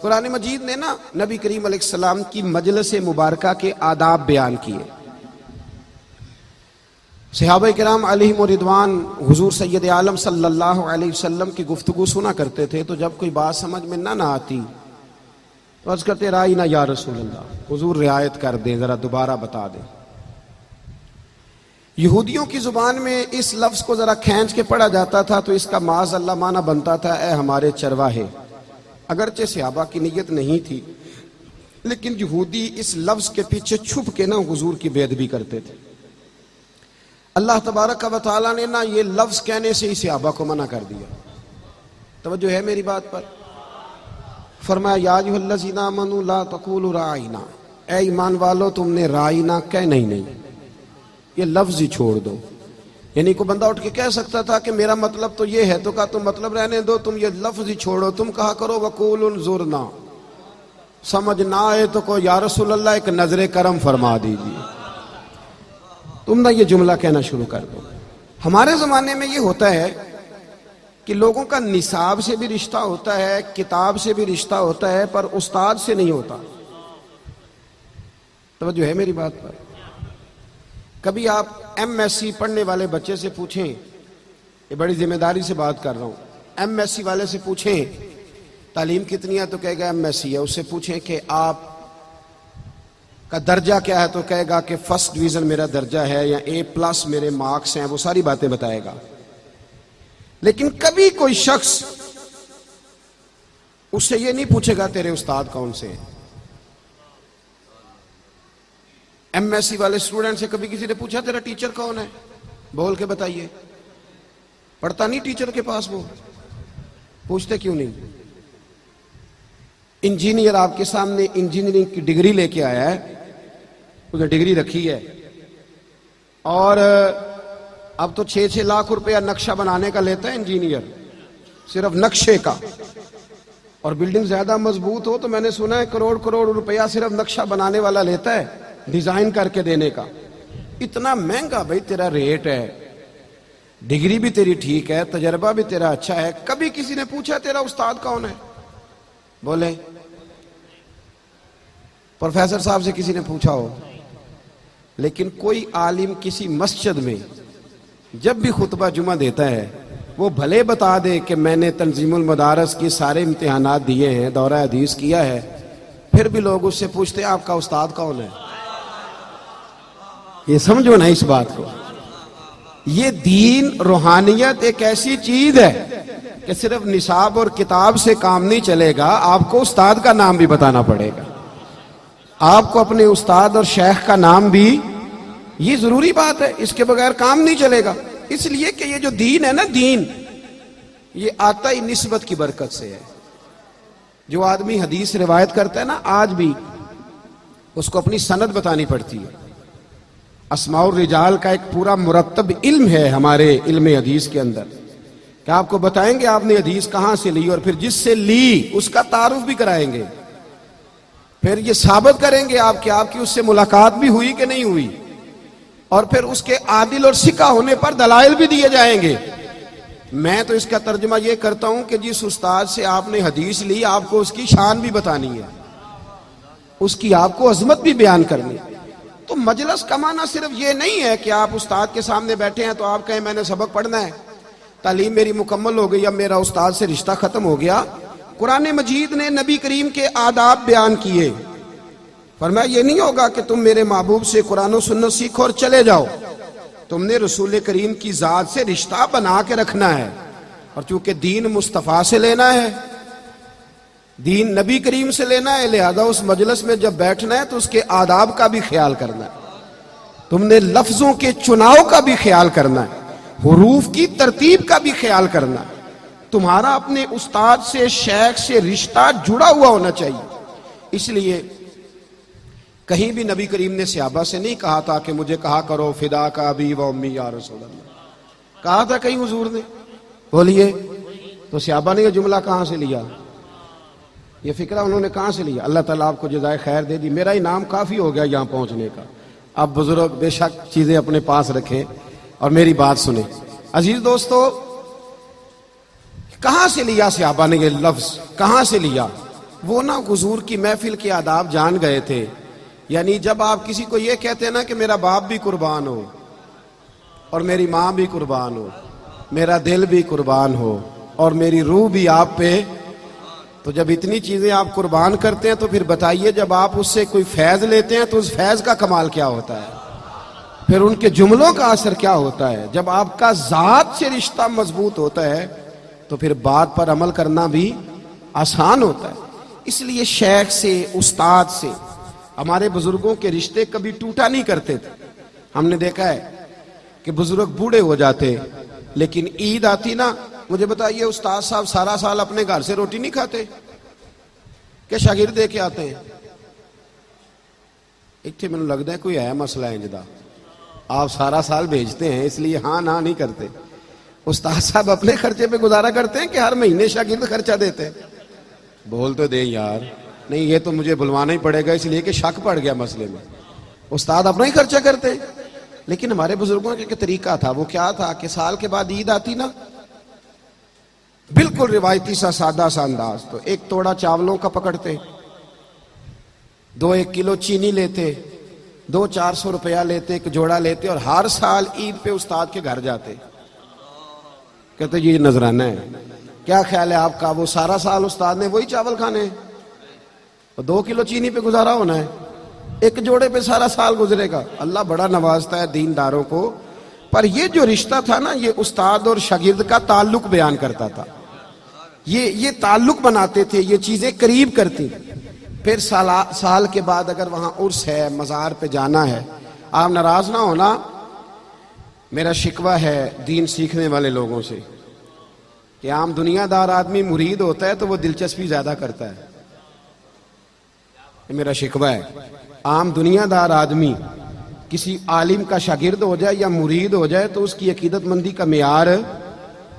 قرآن مجید نے نا نبی کریم علیہ السلام کی مجلس مبارکہ کے آداب بیان کیے. صحابہ کرام علیہم رضوان حضور سید عالم صلی اللہ علیہ وسلم کی گفتگو سنا کرتے تھے، تو جب کوئی بات سمجھ میں نہ آتی تو عرض کرتے رائنا یا رسول اللہ، حضور رعایت کر دیں، ذرا دوبارہ بتا دیں. یہودیوں کی زبان میں اس لفظ کو ذرا کھینچ کے پڑھا جاتا تھا تو اس کا معاذ اللہ معنی بنتا تھا اے ہمارے چرواہے. اگرچہ صحابہ کی نیت نہیں تھی، لیکن یہودی اس لفظ کے پیچھے چھپ کے نا حضور کی بے ادبی کرتے تھے. اللہ تبارک و تعالیٰ نے نا یہ لفظ کہنے سے ہی صحابہ کو منع کر دیا. توجہ ہے میری بات پر؟ فرمایا یا ایھا الذین آمنوا لا تقولوا رائنا، اے ایمان والو تم نے رائنا کہنا ہی نہیں، یہ لفظ ہی چھوڑ دو. یعنی کوئی بندہ اٹھ کے کہہ سکتا تھا کہ میرا مطلب تو یہ ہے، تو کہا تم مطلب رہنے دو، تم یہ لفظ ہی چھوڑو، تم کہا کرو وقولوا انظرنا. سمجھ نہ آئے تو کو یا رسول اللہ ایک نظر کرم فرما دیجیے، تم نہ یہ جملہ کہنا شروع کر دو. ہمارے زمانے میں یہ ہوتا ہے کہ لوگوں کا نصاب سے بھی رشتہ ہوتا ہے، کتاب سے بھی رشتہ ہوتا ہے، پر استاد سے نہیں ہوتا. توجہ ہے میری بات پر؟ کبھی آپ ایم ایس سی پڑھنے والے بچے سے پوچھیں، یہ بڑی ذمہ داری سے بات کر رہا ہوں، ایم ایس سی والے سے پوچھیں تعلیم کتنی ہے تو کہے گا ایم ایس سی ہے. اس سے پوچھیں کہ آپ کا درجہ کیا ہے تو کہے گا کہ فرسٹ ڈویژن میرا درجہ ہے یا اے پلس میرے مارکس ہیں، وہ ساری باتیں بتائے گا. لیکن کبھی کوئی شخص اس سے یہ نہیں پوچھے گا تیرے استاد کون سے ہیں. ایم ایس سی والے اسٹوڈنٹ سے کبھی کسی نے پوچھا تیرا ٹیچر کون ہے؟ بول کے بتائیے. پڑھتا نہیں ٹیچر کے پاس، وہ پوچھتے کیوں نہیں؟ انجینئر آپ کے سامنے انجینئرنگ کی ڈگری لے کے آیا ہے، اس نے ڈگری رکھی ہے، اور اب تو 6 لاکھ روپیہ نقشہ بنانے کا لیتا ہے انجینئر، صرف نقشے کا. اور بلڈنگ زیادہ مضبوط ہو تو میں نے سنا ہے کروڑ روپیہ صرف نقشہ بنانے والا لیتا ہے، ڈیزائن کر کے دینے کا. اتنا مہنگا بھائی تیرا ریٹ ہے، ڈگری بھی تیری ٹھیک ہے، تجربہ بھی تیرا اچھا ہے. کبھی کسی نے پوچھا تیرا استاد کون ہے؟ بولے پروفیسر صاحب سے کسی نے پوچھا ہو. لیکن کوئی عالم کسی مسجد میں جب بھی خطبہ جمعہ دیتا ہے وہ بھلے بتا دے کہ میں نے تنظیم المدارس کی سارے امتحانات دیے ہیں، دورہ حدیث کیا ہے، پھر بھی لوگ اس سے پوچھتے ہیں آپ کا استاد کون ہے. یہ سمجھو نا اس بات کو. یہ دین روحانیت ایک ایسی چیز ہے کہ صرف نصاب اور کتاب سے کام نہیں چلے گا، آپ کو استاد کا نام بھی بتانا پڑے گا، آپ کو اپنے استاد اور شیخ کا نام بھی، یہ ضروری بات ہے، اس کے بغیر کام نہیں چلے گا. اس لیے کہ یہ جو دین ہے نا، دین یہ آتا ہی نسبت کی برکت سے ہے. جو آدمی حدیث روایت کرتا ہے نا، آج بھی اس کو اپنی سند بتانی پڑتی ہے. اسماء الرجال کا ایک پورا مرتب علم ہے ہمارے علم حدیث کے اندر، کہ آپ کو بتائیں گے آپ نے حدیث کہاں سے لی، اور پھر جس سے لی اس کا تعارف بھی کرائیں گے، پھر یہ ثابت کریں گے آپ کہ آپ کی اس سے ملاقات بھی ہوئی کہ نہیں ہوئی، اور پھر اس کے عادل اور ثقہ ہونے پر دلائل بھی دیے جائیں گے. میں تو اس کا ترجمہ یہ کرتا ہوں کہ جس استاد سے آپ نے حدیث لی آپ کو اس کی شان بھی بتانی ہے، اس کی آپ کو عظمت بھی بیان کرنی. تو مجلس کا معنی صرف یہ نہیں ہے کہ آپ استاد کے سامنے بیٹھے ہیں تو آپ کہیں میں نے سبق پڑھنا ہے، تعلیم میری مکمل ہو گئی، اب میرا استاد سے رشتہ ختم ہو گیا. قرآن مجید نے نبی کریم کے آداب بیان کیے. فرمایا یہ نہیں ہوگا کہ تم میرے محبوب سے قرآن و سنت سیکھو اور چلے جاؤ، تم نے رسول کریم کی ذات سے رشتہ بنا کے رکھنا ہے. اور چونکہ دین مصطفیٰ سے لینا ہے، دین نبی کریم سے لینا ہے، لہذا اس مجلس میں جب بیٹھنا ہے تو اس کے آداب کا بھی خیال کرنا ہے. تم نے لفظوں کے چناؤ کا بھی خیال کرنا ہے، حروف کی ترتیب کا بھی خیال کرنا ہے. تمہارا اپنے استاد سے، شیخ سے رشتہ جڑا ہوا ہونا چاہیے. اس لیے کہیں بھی نبی کریم نے صحابہ سے نہیں کہا تھا کہ مجھے کہا کرو فدا کا ابی و امی یا رسول اللہ. کہا تھا کہیں حضور نے؟ بولیے. تو صحابہ نے یہ جملہ کہاں سے لیا، یہ فکرہ انہوں نے کہاں سے لیا؟ اللہ تعالیٰ آپ کو جزائے خیر دے دی. میرا انعام کافی ہو گیا یہاں پہنچنے کا. اب بزرگ بے شک چیزیں اپنے پاس رکھیں اور میری بات سنیں. عزیز دوستو، کہاں سے لیا صحابہ نے یہ لفظ، کہاں سے لیا؟ وہ نا حضور کی محفل کے آداب جان گئے تھے. یعنی جب آپ کسی کو یہ کہتے ہیں نا کہ میرا باپ بھی قربان ہو اور میری ماں بھی قربان ہو, میرا دل بھی قربان ہو اور میری روح بھی آپ پہ, تو جب اتنی چیزیں آپ قربان کرتے ہیں تو پھر بتائیے جب آپ اس سے کوئی فیض لیتے ہیں تو اس فیض کا کمال کیا ہوتا ہے, پھر ان کے جملوں کا اثر کیا ہوتا ہے. جب آپ کا ذات سے رشتہ مضبوط ہوتا ہے تو پھر بات پر عمل کرنا بھی آسان ہوتا ہے. اس لیے شیخ سے, استاد سے ہمارے بزرگوں کے رشتے کبھی ٹوٹا نہیں کرتے تھے. ہم نے دیکھا ہے کہ بزرگ بوڑھے ہو جاتے لیکن عید آتی نا, مجھے بتائیے استاد صاحب سارا سال اپنے گھر سے روٹی نہیں کھاتے کہ شاگرد دے کے آتے ہیں؟ اتنے مجھے لگتا ہے کوئی ہے مسئلہ انجدہ, آپ سارا سال بھیجتے ہیں اس لیے ہاں نہ نہیں کرتے. استاد صاحب اپنے خرچے پہ گزارا کرتے ہیں کہ ہر مہینے شاگرد خرچہ دیتے ہیں؟ بول تو دیں یار. نہیں یہ تو مجھے بلوانا ہی پڑے گا اس لیے کہ شک پڑ گیا مسئلے میں. استاد اپنا ہی خرچہ کرتے ہیں. لیکن ہمارے بزرگوں کا طریقہ تھا, وہ کیا تھا کہ سال کے بعد عید آتی نا, بالکل روایتی سا سادہ سا انداز, تو ایک توڑا چاولوں کا پکڑتے, 2-1 کلو چینی لیتے, 200-400 روپیہ لیتے, ایک جوڑا لیتے اور ہر سال عید پہ استاد کے گھر جاتے. کہتے یہ نذرانہ ہے. کیا خیال ہے آپ کا, وہ سارا سال استاد نے وہی چاول کھانے ہیں, 2 کلو چینی پہ گزارا ہونا ہے, ایک جوڑے پہ سارا سال گزرے گا. اللہ بڑا نوازتا ہے دینداروں کو, پر یہ جو رشتہ تھا نا یہ استاد اور شاگرد کا تعلق بیان کرتا تھا. یہ تعلق بناتے تھے, یہ چیزیں قریب کرتی. پھر سال کے بعد اگر وہاں عرس ہے, مزار پہ جانا ہے, آپ ناراض نہ ہونا, میرا شکوہ ہے دین سیکھنے والے لوگوں سے کہ عام دنیا دار آدمی مرید ہوتا ہے تو وہ دلچسپی زیادہ کرتا ہے. یہ میرا شکوہ ہے. عام دنیا دار آدمی کسی عالم کا شاگرد ہو جائے یا مرید ہو جائے تو اس کی عقیدت مندی کا معیار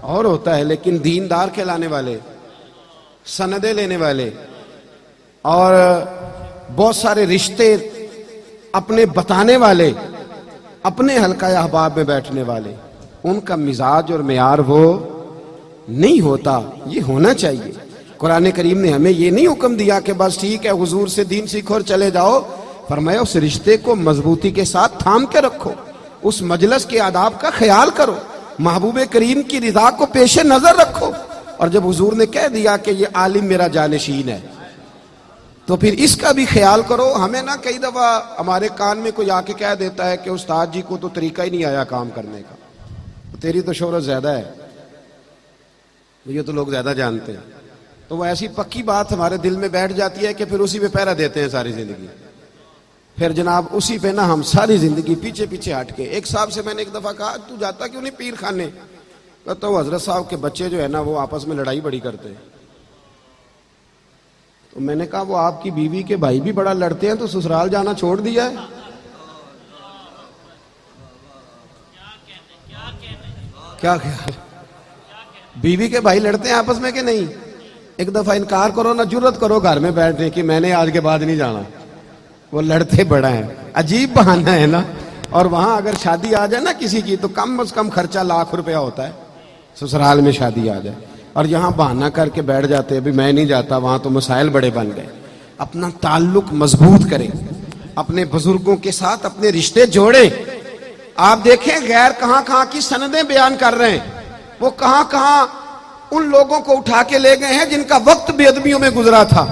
اور ہوتا ہے, لیکن دیندار کہلانے والے, سندیں لینے والے اور بہت سارے رشتے اپنے بتانے والے, اپنے حلقہ احباب میں بیٹھنے والے, ان کا مزاج اور معیار وہ نہیں ہوتا. یہ ہونا چاہیے. قرآن کریم نے ہمیں یہ نہیں حکم دیا کہ بس ٹھیک ہے حضور سے دین سیکھو اور چلے جاؤ. فرمایا اس رشتے کو مضبوطی کے ساتھ تھام کے رکھو, اس مجلس کے آداب کا خیال کرو, محبوب کریم کی رضا کو پیش نظر رکھو. اور جب حضور نے کہہ دیا کہ یہ عالم میرا جانشین ہے تو پھر اس کا بھی خیال کرو. ہمیں نہ کئی دفعہ ہمارے کان میں کوئی آ کے کہہ دیتا ہے کہ استاد جی کو تو طریقہ ہی نہیں آیا کام کرنے کا, تیری تو شہرت زیادہ ہے, یہ تو لوگ زیادہ جانتے ہیں. تو وہ ایسی پکی بات ہمارے دل میں بیٹھ جاتی ہے کہ پھر اسی پہ پہرا دیتے ہیں ساری زندگی. پھر جناب اسی پہ نا ہم ساری زندگی پیچھے پیچھے ہٹ کے. ایک صاحب سے میں نے ایک دفعہ کہا تو جاتا کیوں نہیں پیر خانے؟ کہتا وہ حضرت صاحب کے بچے جو ہے نا وہ آپس میں لڑائی بڑی کرتے ہیں. تو میں نے کہا وہ آپ کی بیوی کے بھائی بھی بڑا لڑتے ہیں تو سسرال جانا چھوڑ دیا ہے؟ کیا خیال, بیوی کے بھائی لڑتے ہیں آپس میں کہ نہیں؟ ایک دفعہ انکار کرو نا, جرت کرو گھر میں بیٹھنے کی میں نے آج کے بعد نہیں جانا. وہ لڑتے بڑا ہیں, عجیب بہانہ ہے نا. اور وہاں اگر شادی آ جائے نا کسی کی تو کم از کم خرچہ ₹1,00,000 ہوتا ہے, سسرال میں شادی آ جائے, اور یہاں بہانہ کر کے بیٹھ جاتے ابھی میں نہیں جاتا, وہاں تو مسائل بڑے بن گئے. اپنا تعلق مضبوط کریں, اپنے بزرگوں کے ساتھ اپنے رشتے جوڑیں. آپ دیکھیں غیر کہاں کہاں کی سندیں بیان کر رہے ہیں, وہ کہاں کہاں ان لوگوں کو اٹھا کے لے گئے ہیں جن کا وقت بے ادبیوں میں گزرا تھا.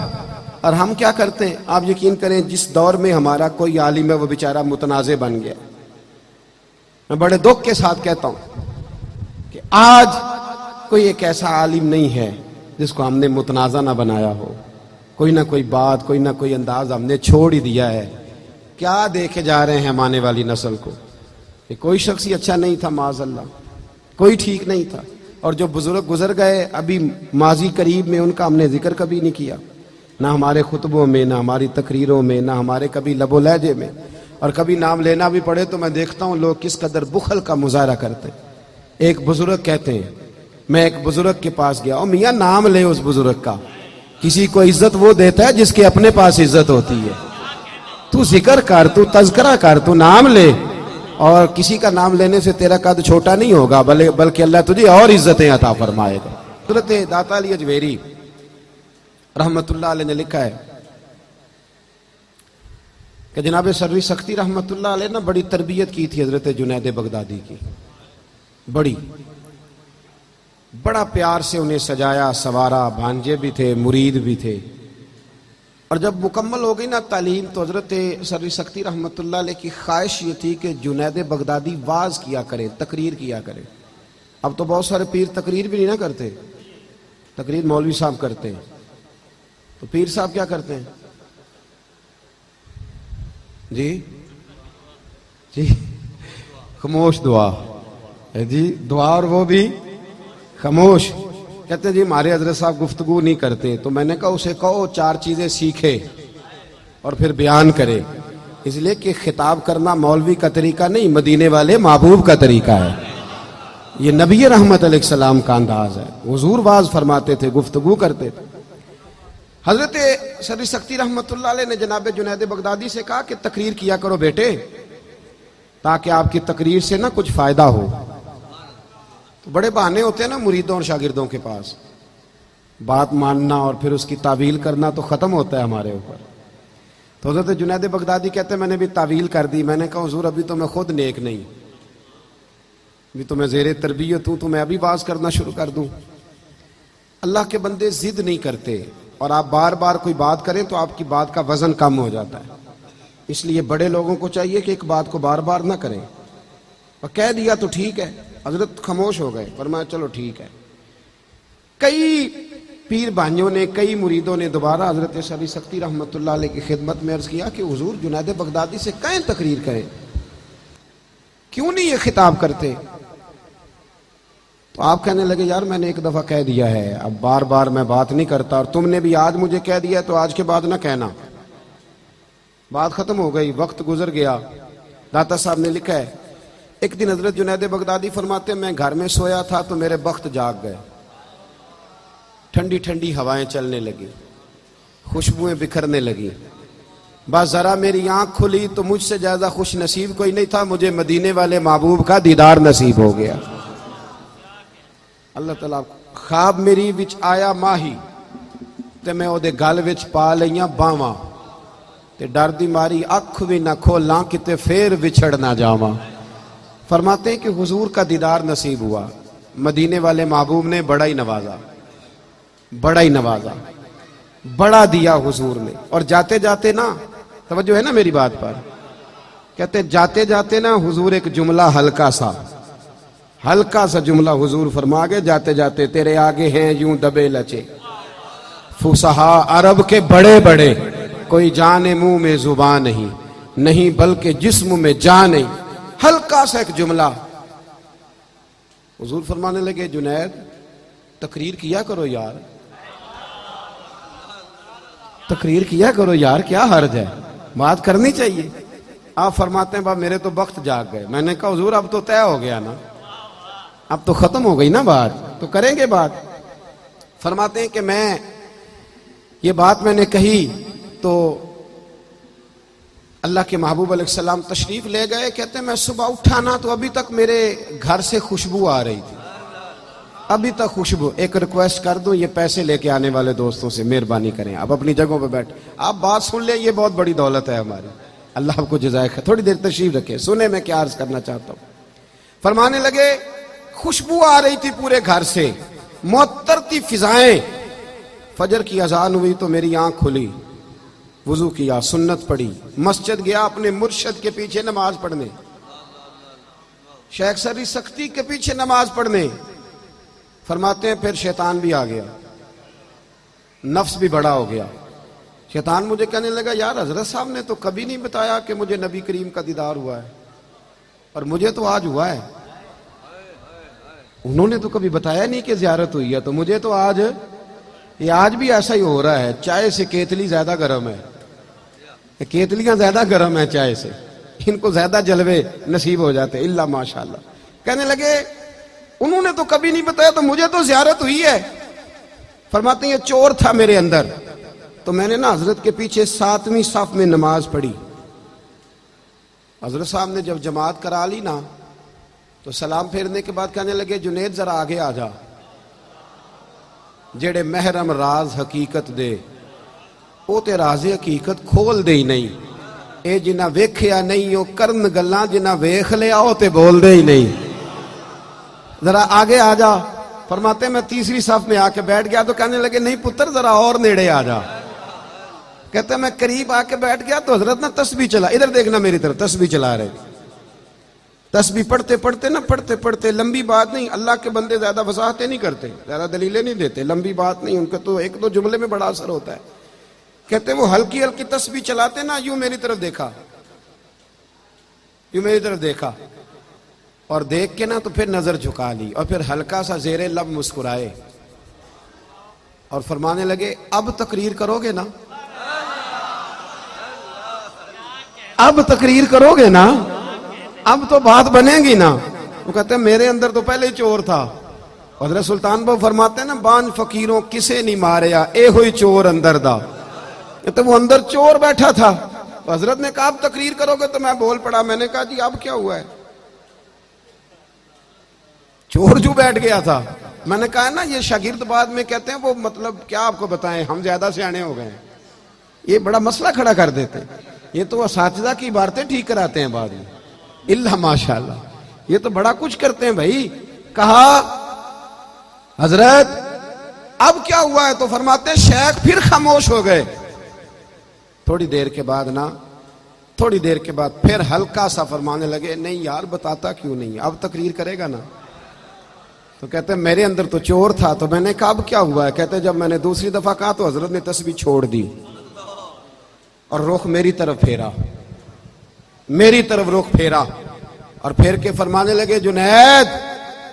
اور ہم کیا کرتے ہیں, آپ یقین کریں جس دور میں ہمارا کوئی عالم ہے وہ بیچارہ متنازع بن گیا. میں بڑے دکھ کے ساتھ کہتا ہوں کہ آج کوئی ایک ایسا عالم نہیں ہے جس کو ہم نے متنازع نہ بنایا ہو. کوئی نہ کوئی بات, کوئی نہ کوئی انداز ہم نے چھوڑ ہی دیا ہے. کیا دیکھے جا رہے ہیں ہم آنے والی نسل کو کہ کوئی شخص ہی اچھا نہیں تھا, معاذ اللہ کوئی ٹھیک نہیں تھا. اور جو بزرگ گزر گئے ابھی ماضی قریب میں ان کا ہم نے ذکر کبھی نہیں کیا, نہ ہمارے خطبوں میں, نہ ہماری تقریروں میں, نہ ہمارے کبھی لب و لہجے میں. اور کبھی نام لینا بھی پڑے تو میں دیکھتا ہوں لوگ کس قدر بخل کا مظاہرہ کرتے ہیں. ایک بزرگ کہتے ہیں, میں ایک بزرگ کے پاس گیا, اور میاں نام لے اس بزرگ کا, کسی کو عزت وہ دیتا ہے جس کے اپنے پاس عزت ہوتی ہے. تو ذکر کر, تو تذکرہ کر, تو نام لے, اور کسی کا نام لینے سے تیرا قد چھوٹا نہیں ہوگا بلکہ اللہ تجھے اور عزتیں عطا فرمائے گا. حضرت داتا علی اجویری رحمت اللہ علیہ نے لکھا ہے کہ جناب سروی سختی رحمت اللہ علیہ نے بڑی تربیت کی تھی حضرت جنید بغدادی کی، بڑا پیار سے انہیں سجایا سوارا، بھانجے بھی تھے، مرید بھی تھے، اور جب مکمل ہو گئی نا تعلیم تو حضرت سروی سختی رحمت اللہ علیہ کی خواہش یہ تھی کہ جنید بغدادی واعظ کیا کرے، تقریر کیا کرے۔ اب تو بہت سارے پیر تقریر بھی نہیں نہ کرتے، تقریر مولوی صاحب کرتے ہیں، تو پیر صاحب کیا کرتے ہیں؟ جی خاموش دعا، جی دعا، اور وہ بھی خاموش۔ کہتے ہیں جی ہمارے حضرت صاحب گفتگو نہیں کرتے، تو میں نے کہا اسے کہو 4 چیزیں سیکھے اور پھر بیان کرے، اس لیے کہ خطاب کرنا مولوی کا طریقہ نہیں، مدینے والے محبوب کا طریقہ ہے، یہ نبی رحمت علیہ السلام کا انداز ہے۔ حضور واعظ فرماتے تھے، گفتگو کرتے تھے۔ حضرت سروی سختی رحمت اللہ علیہ نے جناب جنید بغدادی سے کہا کہ تقریر کیا کرو بیٹے، تاکہ آپ کی تقریر سے نہ کچھ فائدہ ہو۔ تو بڑے بہانے ہوتے ہیں نا مریدوں اور شاگردوں کے پاس، بات ماننا اور پھر اس کی تعویل کرنا تو ختم ہوتا ہے ہمارے اوپر۔ تو حضرت جنید بغدادی کہتے ہیں میں نے بھی تعویل کر دی، میں نے کہا حضور ابھی تو میں خود نیک نہیں، ابھی تو میں زیر تربیت ہوں، تو میں ابھی واعظ کرنا شروع کر دوں؟ اللہ کے بندے ضد نہیں کرتے، اور آپ بار بار کوئی بات کریں تو آپ کی بات کا وزن کم ہو جاتا ہے، اس لیے بڑے لوگوں کو چاہیے کہ ایک بات کو بار بار نہ کریں، اور کہہ دیا تو ٹھیک ہے۔ حضرت خاموش ہو گئے، فرمایا چلو ٹھیک ہے۔ کئی پیر بھائیوں نے، کئی مریدوں نے دوبارہ حضرت سروی سختی رحمت اللہ علیہ کی خدمت میں عرض کیا کہ حضور جنید بغدادی سے کہیں تقریر کریں، کیوں نہیں یہ خطاب کرتے؟ تو آپ کہنے لگے یار میں نے ایک دفعہ کہہ دیا ہے، اب بار بار میں بات نہیں کرتا، اور تم نے بھی آج مجھے کہہ دیا تو آج کے بعد نہ کہنا، بات ختم ہو گئی، وقت گزر گیا۔ داتا صاحب نے لکھا ہے ایک دن حضرت جنید بغدادی فرماتے ہیں میں گھر میں سویا تھا تو میرے بخت جاگ گئے، ٹھنڈی ٹھنڈی ہوائیں چلنے لگی، خوشبوئیں بکھرنے لگی، بس ذرا میری آنکھ کھلی تو مجھ سے زیادہ خوش نصیب کوئی نہیں تھا، مجھے مدینے والے محبوب کا دیدار نصیب ہو گیا۔ اللہ تعالیٰ خواب میری وچ آیا ماہی تے میں او دے گل وچ پا لئیاں باواں تے ڈر دی ماری اکھ بھی نہ کھولاں کتے پھر وچھڑ نہ جاواں۔ فرماتے ہیں کہ حضور کا دیدار نصیب ہوا، مدینے والے محبوب نے بڑا ہی نوازا، بڑا ہی نوازا، بڑا دیا حضور نے۔ اور جاتے جاتے نا، توجہ ہے نا میری بات پر، کہتے جاتے جاتے نا حضور ایک جملہ ہلکا سا جملہ حضور فرما گئے جاتے جاتے، تیرے آگے ہیں یوں دبے لچے فصحا عرب کے بڑے بڑے، کوئی جان منہ میں زبان نہیں بلکہ جسم میں جان نہیں۔ ہلکا سا ایک جملہ حضور فرمانے لگے جنید تقریر کیا کرو یار، تقریر کیا کرو یار، کیا حرج ہے، بات کرنی چاہیے۔ آپ فرماتے ہیں میرے تو بخت جاگ گئے۔ میں نے کہا حضور اب تو طے ہو گیا نا، اب تو ختم ہو گئی نا بات، تو کریں گے بات۔ فرماتے ہیں کہ یہ بات میں نے کہی تو اللہ کے محبوب علیہ السلام تشریف لے گئے۔ کہتے ہیں میں صبح اٹھا نا تو ابھی تک میرے گھر سے خوشبو آ رہی تھی، ابھی تک خوشبو۔ ایک ریکویسٹ کر دوں، یہ پیسے لے کے آنے والے دوستوں سے مہربانی کریں، آپ اپنی جگہوں پہ بیٹھ، آپ بات سن لیں، یہ بہت بڑی دولت ہے ہماری، اللہ آپ کو جزائے خیر۔ تھوڑی دیر تشریف رکھیں، سنیں میں کیا عرض کرنا چاہتا ہوں۔ فرمانے لگے خوشبو آ رہی تھی پورے گھر سے، معطر تھی فضائیں۔ فجر کی اذان ہوئی تو میری آنکھ کھلی، وضو کیا، سنت پڑھی، مسجد گیا اپنے مرشد کے پیچھے نماز پڑھنے، شیخ سروی سختی کے پیچھے نماز پڑھنے۔ فرماتے ہیں پھر شیطان بھی آ گیا، نفس بھی بڑا ہو گیا۔ شیطان مجھے کہنے لگا یار حضرت صاحب نے تو کبھی نہیں بتایا کہ مجھے نبی کریم کا دیدار ہوا ہے، اور مجھے تو آج ہوا ہے۔ انہوں نے تو کبھی بتایا نہیں کہ زیارت ہوئی ہے، تو مجھے تو آج بھی ایسا ہی ہو رہا ہے۔ چائے سے کیتلی زیادہ گرم ہے، کیتلیاں زیادہ گرم ہیں چائے سے، ان کو زیادہ جلوے نصیب ہو جاتے ہیں، اللہ ماشاءاللہ۔ کہنے لگے انہوں نے تو کبھی نہیں بتایا تو مجھے تو زیارت ہوئی ہے۔ فرماتے ہیں یہ چور تھا میرے اندر، تو میں نے نا حضرت کے پیچھے 7ویں صف میں نماز پڑھی۔ حضرت صاحب نے جب جماعت کرا لی نا تو سلام پھیرنے کے بعد کہنے لگے جنید ذرا آگے آ جا۔ جڑے محرم راز حقیقت دے او تے راز حقیقت کھول دے ہی نہیں، اے جنہ ویکھیا نہیں او کرن گلاں، جنہ ویکھ لیا او تے بول دے ہی نہیں۔ ذرا آگے آ جا، فرماتے میں تیسری صف میں آ کے بیٹھ گیا تو کہنے لگے نہیں پتر ذرا اور نیڑے آ جا۔ کہتے میں قریب آ کے بیٹھ گیا تو حضرت نے تسبیح چلا، ادھر دیکھنا میری طرف، تسبیح چلا رہے، تسبیح پڑھتے پڑھتے لمبی بات نہیں، اللہ کے بندے زیادہ وضاحتیں نہیں کرتے، زیادہ دلیلیں نہیں دیتے، لمبی بات نہیں، ان کا تو ایک دو جملے میں بڑا اثر ہوتا ہے۔ کہتے وہ ہلکی ہلکی تسبیح چلاتے نا، یوں میری طرف دیکھا، یوں میری طرف دیکھا، اور دیکھ کے نا تو پھر نظر جھکا لی، اور پھر ہلکا سا زیر لب مسکرائے اور فرمانے لگے اب تقریر کرو گے نا، اب تقریر کرو گے نا، اب تو بات بنے گی نا۔ وہ کہتے ہیں میرے اندر تو پہلے ہی چور تھا۔ حضرت سلطان بہو فرماتے ہیں نا بانج فقیروں کسے نہیں ماریا، اے ہوئی چور اندر دا۔ کہتے وہ اندر چور بیٹھا تھا، حضرت نے کہا اب تقریر کرو گے، تو میں بول پڑا، میں نے کہا جی اب کیا ہوا ہے؟ چور جو بیٹھ گیا تھا۔ میں نے کہا نا یہ شاگرد بعد میں کہتے ہیں وہ مطلب کیا آپ کو بتائیں، ہم زیادہ سیانے ہو گئے ہیں، یہ بڑا مسئلہ کھڑا کر دیتے ہیں، یہ تو اساتذہ کی عبارتیں ٹھیک کراتے ہیں بعد میں، اللہ ماشاءاللہ، یہ تو بڑا کچھ کرتے ہیں بھائی۔ کہا حضرت اب کیا ہوا ہے؟ تو فرماتے ہیں شیخ پھر خاموش ہو گئے۔ تھوڑی دیر کے بعد پھر ہلکا سا فرمانے لگے نہیں یار بتاتا کیوں نہیں، اب تقریر کرے گا نا؟ تو کہتے ہیں میرے اندر تو چور تھا۔ تو میں نے کہا اب کیا ہوا ہے؟ کہتے ہیں جب میں نے دوسری دفعہ کہا تو حضرت نے تسبیح چھوڑ دی اور رخ میری طرف پھیرا، میری طرف رخ پھیرا، اور پھر کے فرمانے لگے جنید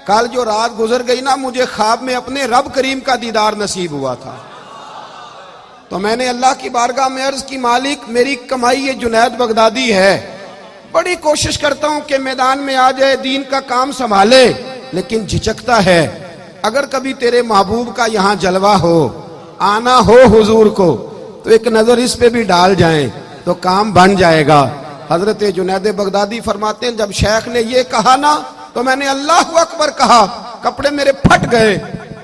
کل جو رات گزر گئی نا، مجھے خواب میں اپنے رب کریم کا دیدار نصیب ہوا تھا، تو میں نے اللہ کی بارگاہ میں عرض کی مالک میری کمائی یہ جنید بغدادی ہے، بڑی کوشش کرتا ہوں کہ میدان میں آ جائے، دین کا کام سنبھالے، لیکن جھجکتا ہے، اگر کبھی تیرے محبوب کا یہاں جلوہ ہو، آنا ہو حضور کو، تو ایک نظر اس پہ بھی ڈال جائیں تو کام بن جائے گا۔ حضرت جنید بغدادی فرماتے ہیں جب شیخ نے یہ کہا نا تو میں نے اللہ اکبر کہا، کپڑے میرے پھٹ گئے،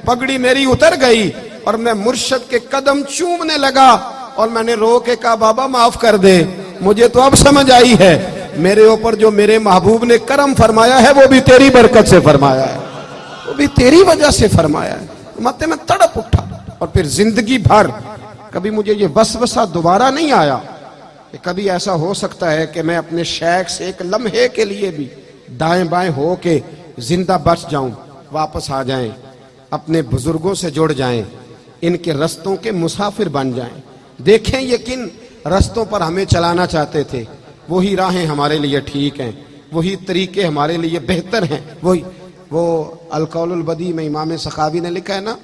پگڑی میری اتر گئی، اور میں مرشد کے قدم چومنے لگا، اور میں نے رو کے کہا بابا معاف کر دے، مجھے تو اب سمجھ آئی ہے میرے اوپر جو میرے محبوب نے کرم فرمایا ہے وہ بھی تیری برکت سے فرمایا ہے، وہ بھی تیری وجہ سے فرمایا ہے۔ ماتے میں تڑپ اٹھا، اور پھر زندگی بھر کبھی مجھے یہ وسوسہ دوبارہ نہیں آیا کہ کبھی ایسا ہو سکتا ہے کہ میں اپنے شیخ سے ایک لمحے کے لیے بھی دائیں بائیں ہو کے زندہ بچ جاؤں، واپس آ جائیں، اپنے بزرگوں سے جڑ جائیں، ان کے رستوں کے مسافر بن جائیں۔ دیکھیں یہ کن رستوں پر ہمیں چلانا چاہتے تھے، وہی راہیں ہمارے لیے ٹھیک ہیں، وہی طریقے ہمارے لیے بہتر ہیں۔ وہ القول البدی میں امام سخاوی نے لکھا ہے نا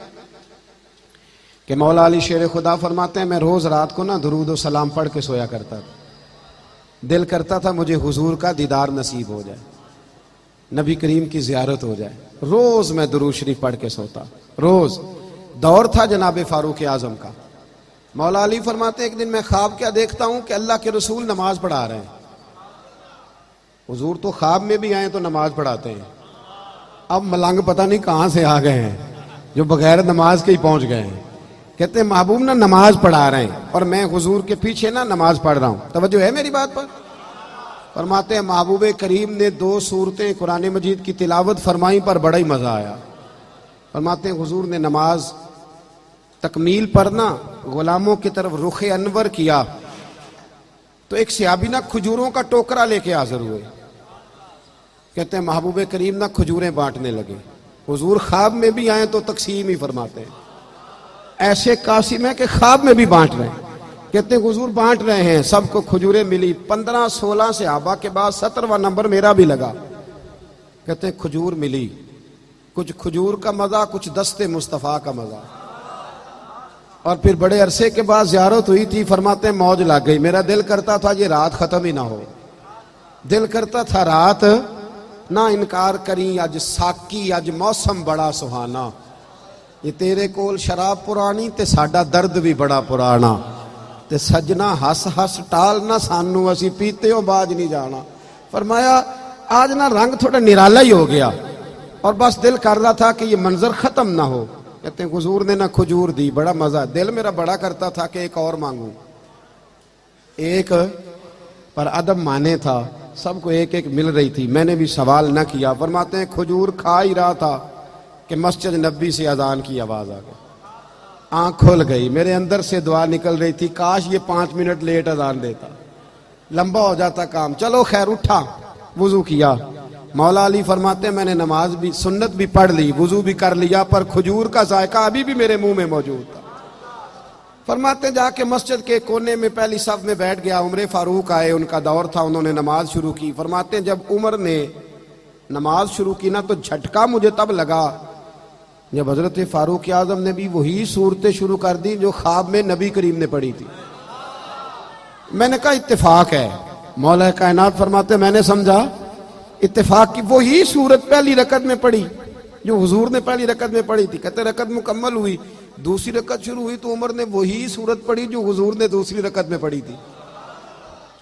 کہ مولا علی شیر خدا فرماتے ہیں میں روز رات کو نا درود و سلام پڑھ کے سویا کرتا تھا، دل کرتا تھا مجھے حضور کا دیدار نصیب ہو جائے، نبی کریم کی زیارت ہو جائے، روز میں درود شریف پڑھ کے سوتا، روز۔ دور تھا جناب فاروق اعظم کا۔ مولا علی فرماتے ہیں ایک دن میں خواب کیا دیکھتا ہوں کہ اللہ کے رسول نماز پڑھا رہے ہیں، حضور تو خواب میں بھی آئے تو نماز پڑھاتے ہیں، اب ملنگ پتہ نہیں کہاں سے آ گئے ہیں جو بغیر نماز کے ہی پہنچ گئے ہیں۔ کہتے ہیں محبوب نا نماز پڑھا رہے ہیں اور میں حضور کے پیچھے نا نماز پڑھ رہا ہوں، توجہ ہے میری بات پر؟ فرماتے ہیں محبوب کریم نے 2 سورتیں قرآن مجید کی تلاوت فرمائی پر بڑا ہی مزہ آیا۔ فرماتے ہیں حضور نے نماز تکمیل پر نا غلاموں کی طرف رخ انور کیا تو ایک صحابی نا کھجوروں کا ٹوکرا لے کے حاضر ہوئے۔ کہتے ہیں محبوب کریم نا کھجوریں بانٹنے لگے، حضور خواب میں بھی آئیں تو تقسیم ہی فرماتے ہیں، ایسے قاسم ہے کہ خواب میں بھی بانٹ رہے ہیں۔ کہتے ہیں حضور بانٹ رہے ہیں، سب کو کھجوریں ملی، 15-16 صحابہ کے بعد 17واں نمبر میرا بھی لگا۔ کہتے ہیں کھجور ملی، کچھ کھجور کا مزہ، کچھ دست مصطفیٰ کا مزہ، اور پھر بڑے عرصے کے بعد زیارت ہوئی تھی، فرماتے ہیں موج لگ گئی، میرا دل کرتا تھا یہ رات ختم ہی نہ ہو، دل کرتا تھا رات نہ انکار کریں، اج ساکی اج موسم بڑا سہانا، یہ تیرے کول شراب پرانی تے ساڈا درد بھی بڑا پرانا، تے سجنا ہس ہس ٹال نہ سانو اسی پیتے ہو باج نہیں جانا۔ فرمایا آج نہ رنگ تھوڑا نرالا ہی ہو گیا، اور بس دل کر رہا تھا کہ یہ منظر ختم نہ ہو، کہتے ہیں حضور نے نہ کھجور دی، بڑا مزہ، دل میرا بڑا کرتا تھا کہ ایک اور مانگوں، ایک پر ادب مانے تھا، سب کو ایک ایک مل رہی تھی، میں نے بھی سوال نہ کیا۔ فرماتے ہیں کھجور کھا ہی رہا تھا کہ مسجد نبی سے اذان کی آواز آ گئی، آنکھ کھل گئی، میرے اندر سے دعا نکل رہی تھی کاش یہ 5 منٹ لیٹ اذان دیتا، لمبا ہو جاتا کام۔ چلو خیر، اٹھا، وضو کیا۔ مولا علی فرماتے ہیں میں نے نماز بھی سنت بھی پڑھ لی، وضو بھی کر لیا، پر کھجور کا ذائقہ ابھی بھی میرے منہ میں موجود تھا۔ فرماتے ہیں جا کے مسجد کے کونے میں پہلی صف میں بیٹھ گیا، عمر فاروق آئے، ان کا دور تھا، انہوں نے نماز شروع کی۔ فرماتے ہیں جب عمر نے نماز شروع کی نا تو جھٹکا مجھے تب لگا جب حضرت فاروق اعظم نے بھی وہی صورتیں شروع کر دی جو خواب میں نبی کریم نے پڑھی تھی۔ میں نے کہا اتفاق ہے۔ مولا کائنات فرماتے ہیں میں نے سمجھا اتفاق کی، وہی صورت پہلی رکعت میں پڑھی جو حضور نے پہلی رکعت میں پڑھی تھی۔ کہتے رکعت مکمل ہوئی، دوسری رکعت شروع ہوئی تو عمر نے وہی صورت پڑھی جو حضور نے دوسری رکعت میں پڑھی تھی۔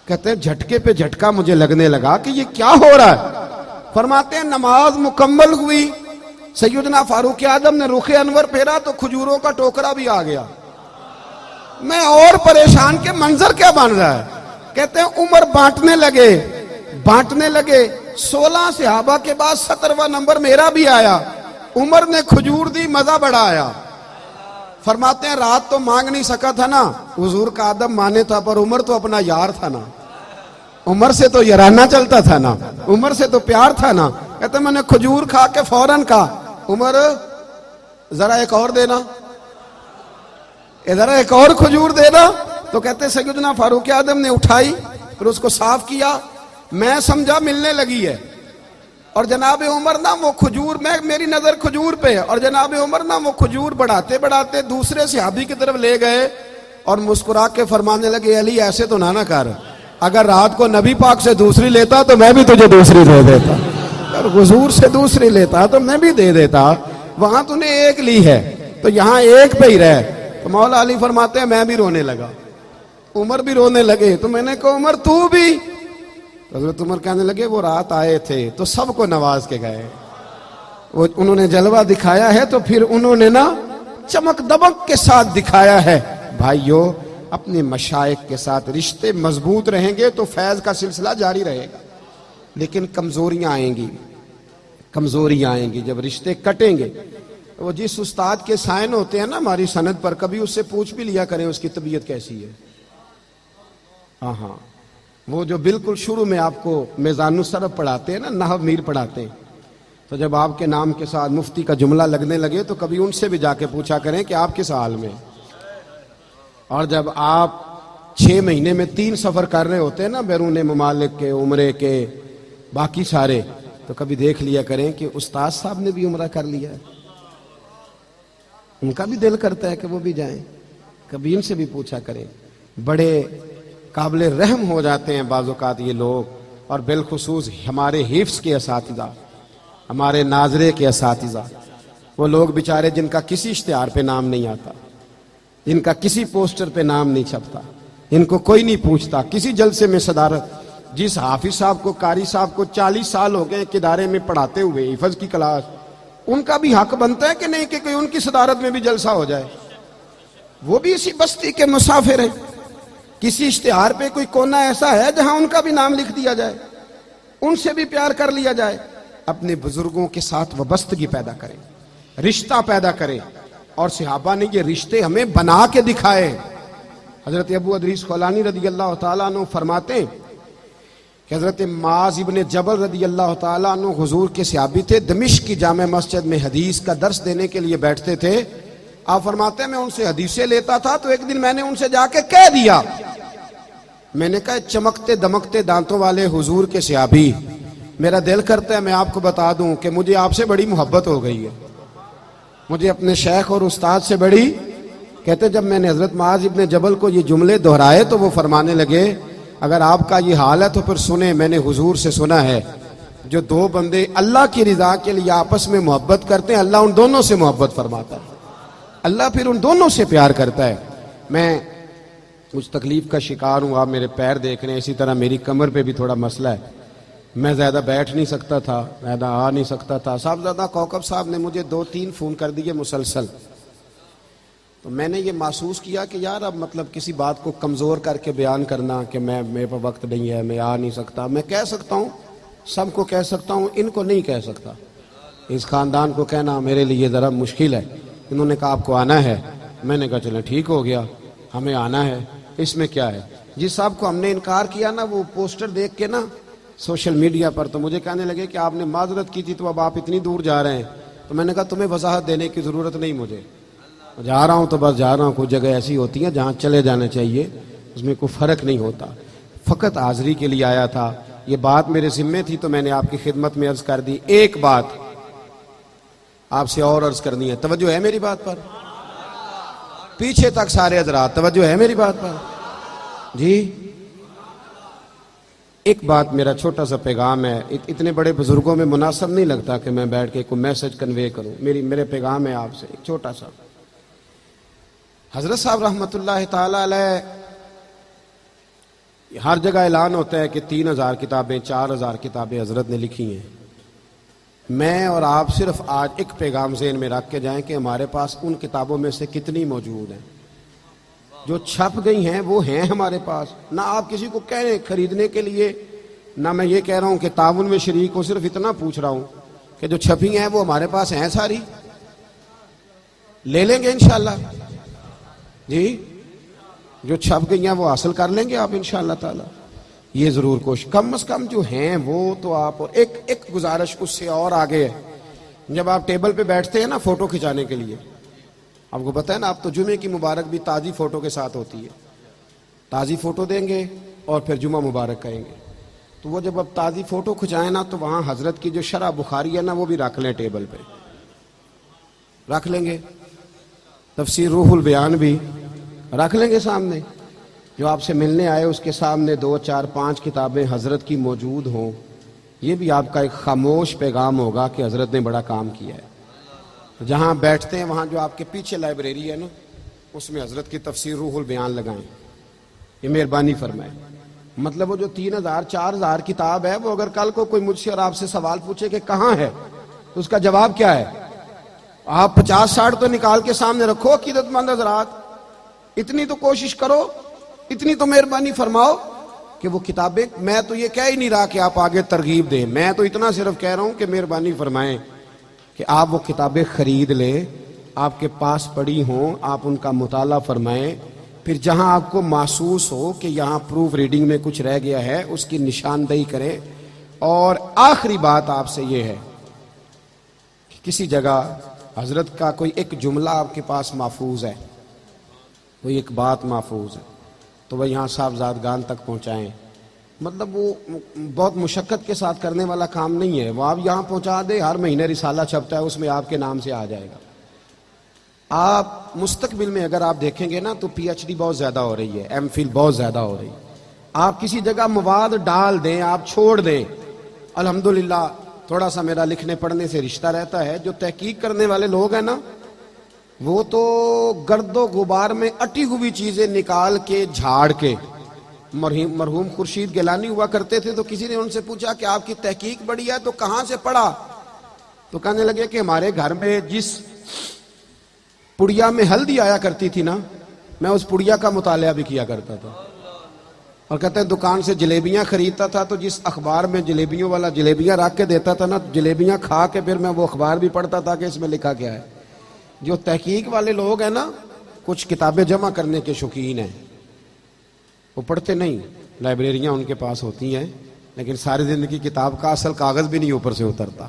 کہتے ہیں جھٹکے پہ جھٹکا مجھے لگنے لگا کہ یہ کیا ہو رہا ہے۔ فرماتے ہیں نماز مکمل ہوئی، سیدنا فاروق اعظم نے رخ انور پھیرا تو کھجوروں کا ٹوکرا بھی آ گیا۔ میں اور پریشان کہ منظر کیا بن رہا ہے۔ کہتے ہیں عمر بانٹنے لگے 16 صحابہ کے بعد 17واں نمبر میرا بھی آیا، عمر نے کھجور دی، مزہ بڑا آیا۔ فرماتے ہیں رات تو مانگ نہیں سکا تھا نا، حضور کا ادب مانے تھا، پر عمر تو اپنا یار تھا نا، عمر سے تو یارانہ چلتا تھا نا، عمر سے تو پیار تھا نا۔ کہتے ہیں میں نے کھجور کھا کے فوراً کہا عمر ذرا ایک اور دینا، ذرا ایک اور کھجور دینا۔ تو کہتے ہیں سیدنا فاروق اعظم نے اٹھائی پھر اس کو صاف کیا، میں سمجھا ملنے لگی ہے، اور جناب عمر نا وہ کھجور، میری نظر کھجور پہ، اور جناب عمر نا وہ کھجور بڑھاتے بڑھاتے دوسرے صحابی کی طرف لے گئے اور مسکرا کے فرمانے لگے علی ایسے تو نہ کر، اگر رات کو نبی پاک سے دوسری لیتا تو میں بھی تجھے دوسری دے دیتا، اگر حضور سے دوسری لیتا تو میں بھی دے دیتا، وہاں تو نے ایک لی ہے تو یہاں ایک پہ ہی رہ۔ تو مولا علی فرماتے ہیں میں بھی رونے لگا، عمر بھی رونے لگے، تو میں نے کہا عمر تو بھی؟ حضرت عمر کہنے لگے وہ رات آئے تھے تو سب کو نواز کے گئے، وہ انہوں نے جلوہ دکھایا ہے تو پھر انہوں نے نا چمک دمک کے ساتھ دکھایا ہے۔ بھائیو اپنے مشائخ کے ساتھ رشتے مضبوط رہیں گے تو فیض کا سلسلہ جاری رہے گا، لیکن کمزوریاں آئیں گی جب رشتے کٹیں گے۔ وہ جس استاد کے سائن ہوتے ہیں نا ہماری سند پر، کبھی اس سے پوچھ بھی لیا کریں اس کی طبیعت کیسی ہے۔ ہاں وہ جو بالکل شروع میں آپ کو میزان الصرف پڑھاتے ہیں نا، نحو میر پڑھاتے ہیں، تو جب آپ کے نام کے ساتھ مفتی کا جملہ لگنے لگے تو کبھی ان سے بھی جا کے پوچھا کریں کہ آپ کس حال میں۔ اور جب آپ 6 مہینے میں 3 سفر کر رہے ہوتے ہیں نا، بیرون ممالک کے، عمرے کے، باقی سارے، تو کبھی دیکھ لیا کریں کہ استاد صاحب نے بھی عمرہ کر لیا ہے، ان کا بھی دل کرتا ہے کہ وہ بھی جائیں، کبھی ان سے بھی پوچھا کریں۔ بڑے قابل رحم ہو جاتے ہیں بعض اوقات یہ لوگ، اور بالخصوص ہمارے حفظ کے اساتذہ، ہمارے ناظرے کے اساتذہ، وہ لوگ بیچارے جن کا کسی اشتہار پہ نام نہیں آتا، جن کا کسی پوسٹر پہ نام نہیں چھپتا، ان کو کوئی نہیں پوچھتا، کسی جلسے میں صدارت، جس حافظ صاحب کو، قاری صاحب کو 40 سال ہو گئے ایک ادارے میں پڑھاتے ہوئے حفظ کی کلاس، ان کا بھی حق بنتا ہے کہ نہیں کہ کوئی ان کی صدارت میں بھی جلسہ ہو جائے، وہ بھی اسی بستی کے مسافر ہیں، کسی اشتہار پہ کوئی کونا ایسا ہے جہاں ان کا بھی نام لکھ دیا جائے، ان سے بھی پیار کر لیا جائے۔ اپنے بزرگوں کے ساتھ وابستگی پیدا کریں، رشتہ پیدا کریں، اور صحابہ نے یہ رشتے ہمیں بنا کے دکھائے۔ حضرت ابو ادریس خولانی رضی اللہ تعالیٰ عنہ فرماتے ہیں کہ حضرت معاذ ابن جبل رضی اللہ تعالیٰ عنہ حضور کے صحابی تھے، دمشق کی جامع مسجد میں حدیث کا درس دینے کے لیے بیٹھتے تھے۔ آپ فرماتے ہیں میں ان سے حدیثیں لیتا تھا تو ایک دن میں نے ان سے جا کے کہہ دیا، میں نے کہا چمکتے دمکتے دانتوں والے حضور کے صحابی، میرا دل کرتا ہے میں آپ کو بتا دوں کہ مجھے آپ سے بڑی محبت ہو گئی ہے، مجھے اپنے شیخ اور استاد سے بڑی۔ کہتے جب میں نے حضرت معاذ ابن جبل کو یہ جملے دہرائے تو وہ فرمانے لگے اگر آپ کا یہ حال ہے تو پھر سنیں، میں نے حضور سے سنا ہے جو 2 بندے اللہ کی رضا کے لیے آپس میں محبت کرتے ہیں اللہ ان دونوں سے محبت فرماتا ہے، اللہ پھر ان دونوں سے پیار کرتا ہے۔ میں کچھ تکلیف کا شکار ہوں، آپ میرے پیر دیکھ رہے ہیں، اسی طرح میری کمر پہ بھی تھوڑا مسئلہ ہے، میں زیادہ بیٹھ نہیں سکتا تھا، زیادہ آ نہیں سکتا تھا۔ صاحبزادہ کوکب صاحب نے مجھے 2-3 فون کر دیے مسلسل، تو میں نے یہ محسوس کیا کہ یار اب مطلب کسی بات کو کمزور کر کے بیان کرنا کہ میرے پاس وقت نہیں ہے، میں آ نہیں سکتا، میں کہہ سکتا ہوں، سب کو کہہ سکتا ہوں، ان کو نہیں کہہ سکتا۔ اس خاندان کو کہنا میرے لیے ذرا مشکل ہے۔ انہوں نے کہا آپ کو آنا ہے، میں نے کہا چلیں ٹھیک ہو گیا، ہمیں آنا ہے، اس میں کیا ہے۔ جس صاحب کو ہم نے انکار کیا نا، وہ پوسٹر دیکھ کے نا سوشل میڈیا پر تو مجھے کہنے لگے کہ آپ نے معذرت کی تھی تو اب آپ اتنی دور جا رہے ہیں۔ تو میں نے کہا تمہیں وضاحت دینے کی ضرورت نہیں، مجھے جا رہا ہوں تو بس جا رہا ہوں۔ کوئی جگہ ایسی ہوتی ہیں جہاں چلے جانا چاہیے، اس میں کوئی فرق نہیں ہوتا۔ فقط حاضری کے لیے آیا تھا، یہ بات میرے ذمے تھی تو میں نے آپ کی خدمت میں عرض کر دی۔ ایک بات آپ سے اور عرض کرنی ہے، توجہ ہے میری بات پر؟ پیچھے تک سارے حضرات توجہ ہے میری بات پر؟ جی ایک بات، میرا چھوٹا سا پیغام ہے، اتنے بڑے بزرگوں میں مناسب نہیں لگتا کہ میں بیٹھ کے کوئی میسج کنوے کروں، میرے پیغام ہے آپ سے ایک چھوٹا سا۔ حضرت صاحب رحمۃ اللہ تعالی علیہ، ہر جگہ اعلان ہوتا ہے کہ 3000 کتابیں 4000 کتابیں حضرت نے لکھی ہیں۔ میں اور آپ صرف آج ایک پیغام ذہن میں رکھ کے جائیں کہ ہمارے پاس ان کتابوں میں سے کتنی موجود ہیں جو چھپ گئی ہیں، وہ ہیں ہمارے پاس۔ نہ آپ کسی کو کہہ رہے خریدنے کے لیے، نہ میں یہ کہہ رہا ہوں کہ تعاون میں شریک ہو، صرف اتنا پوچھ رہا ہوں کہ جو چھپی ہیں وہ ہمارے پاس ہیں، ساری لے لیں گے انشاءاللہ؟ جی جو چھپ گئی ہیں وہ حاصل کر لیں گے آپ انشاءاللہ تعالی؟ یہ ضرور کوشش، کم از کم جو ہیں وہ تو آپ۔ اور ایک گزارش اس سے اور آگے ہے، جب آپ ٹیبل پہ بیٹھتے ہیں نا فوٹو کھنچانے کے لیے، آپ کو پتہ ہے نا، آپ تو جمعے کی مبارک بھی تازی فوٹو کے ساتھ ہوتی ہے، تازی فوٹو دیں گے اور پھر جمعہ مبارک کہیں گے۔ تو وہ جب اب تازی فوٹو کھنچائیں نا تو وہاں حضرت کی جو شرح بخاری ہے نا وہ بھی رکھ لیں، ٹیبل پہ رکھ لیں گے، تفسیر روح البیان بھی رکھ لیں گے سامنے۔ جو آپ سے ملنے آئے اس کے سامنے 2 4 5 کتابیں حضرت کی موجود ہوں، یہ بھی آپ کا ایک خاموش پیغام ہوگا کہ حضرت نے بڑا کام کیا ہے۔ جہاں بیٹھتے ہیں وہاں جو آپ کے پیچھے لائبریری ہے نا، اس میں حضرت کی تفسیر روح البیان لگائیں، یہ مہربانی فرمائیں۔ مطلب وہ جو 3000 4000 کتاب ہے، وہ اگر کل کو کوئی مجھ سے اور آپ سے سوال پوچھے کہ کہاں ہے تو اس کا جواب کیا ہے؟ آپ 50 60 تو نکال کے سامنے رکھو عقیدت مند حضرات، اتنی تو کوشش کرو، اتنی تو مہربانی فرماؤ کہ وہ کتابیں، میں تو یہ کہہ ہی نہیں رہا کہ آپ آگے ترغیب دیں، میں تو اتنا صرف کہہ رہا ہوں کہ مہربانی فرمائیں کہ آپ وہ کتابیں خرید لیں، آپ کے پاس پڑی ہوں، آپ ان کا مطالعہ فرمائیں، پھر جہاں آپ کو محسوس ہو کہ یہاں پروف ریڈنگ میں کچھ رہ گیا ہے اس کی نشاندہی کریں۔ اور آخری بات آپ سے یہ ہے کہ کسی جگہ حضرت کا کوئی ایک جملہ آپ کے پاس محفوظ ہے، کوئی ایک بات محفوظ ہے، تو وہ یہاں صاحبزادگان تک پہنچائیں۔ مطلب وہ بہت مشقت کے ساتھ کرنے والا کام نہیں ہے، وہ آپ یہاں پہنچا دے، ہر مہینے رسالہ چھپتا ہے، اس میں آپ کے نام سے آ جائے گا۔ آپ مستقبل میں اگر آپ دیکھیں گے نا تو پی ایچ ڈی بہت زیادہ ہو رہی ہے، ایم فل بہت زیادہ ہو رہی ہے۔ آپ کسی جگہ مواد ڈال دیں، آپ چھوڑ دیں، الحمدللہ تھوڑا سا میرا لکھنے پڑھنے سے رشتہ رہتا ہے، جو تحقیق کرنے والے لوگ ہیں نا وہ تو گرد و غبار میں اٹی ہوئی چیزیں نکال کے جھاڑ کے، مرحوم خورشید گیلانی ہوا کرتے تھے تو کسی نے ان سے پوچھا کہ آپ کی تحقیق بڑی ہے تو کہاں سے پڑھا؟ تو کہنے لگے کہ ہمارے گھر میں جس پڑیا میں ہلدی آیا کرتی تھی نا، میں اس پڑیا کا مطالعہ بھی کیا کرتا تھا۔ اور کہتے ہیں دکان سے جلیبیاں خریدتا تھا تو جس اخبار میں جلیبیوں والا جلیبیاں رکھ کے دیتا تھا نا، جلیبیاں کھا کے پھر میں وہ اخبار بھی پڑھتا تھا کہ اس میں لکھا کیا ہے۔ جو تحقیق والے لوگ ہیں نا، کچھ کتابیں جمع کرنے کے شوقین ہیں، وہ پڑھتے نہیں، لائبریریاں ان کے پاس ہوتی ہیں لیکن ساری زندگی کتاب کا اصل کاغذ بھی نہیں اوپر سے اترتا۔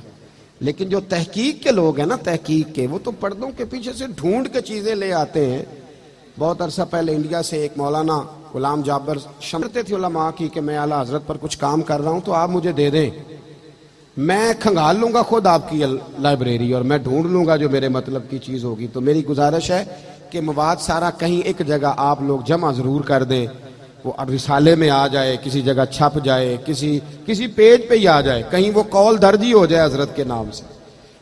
لیکن جو تحقیق کے لوگ ہیں نا، تحقیق کے، وہ تو پردوں کے پیچھے سے ڈھونڈ کے چیزیں لے آتے ہیں۔ بہت عرصہ پہلے انڈیا سے ایک مولانا غلام جابر شمرتے تھے علماء کی کہ میں اعلیٰ حضرت پر کچھ کام کر رہا ہوں تو آپ مجھے دے دیں، میں کھنگال لوں گا خود آپ کی لائبریری اور میں ڈھونڈ لوں گا جو میرے مطلب کی چیز ہوگی۔ تو میری گزارش ہے کہ مواد سارا کہیں ایک جگہ آپ لوگ جمع ضرور کر دیں، وہ رسالے میں آ جائے، کسی جگہ چھپ جائے، کسی پیج پہ ہی آ جائے، کہیں وہ قول درج ہی ہو جائے حضرت کے نام سے۔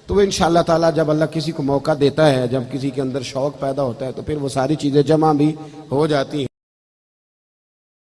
تو وہ انشاءاللہ تعالیٰ جب اللہ کسی کو موقع دیتا ہے، جب کسی کے اندر شوق پیدا ہوتا ہے تو پھر وہ ساری چیزیں جمع بھی ہو جاتی ہیں۔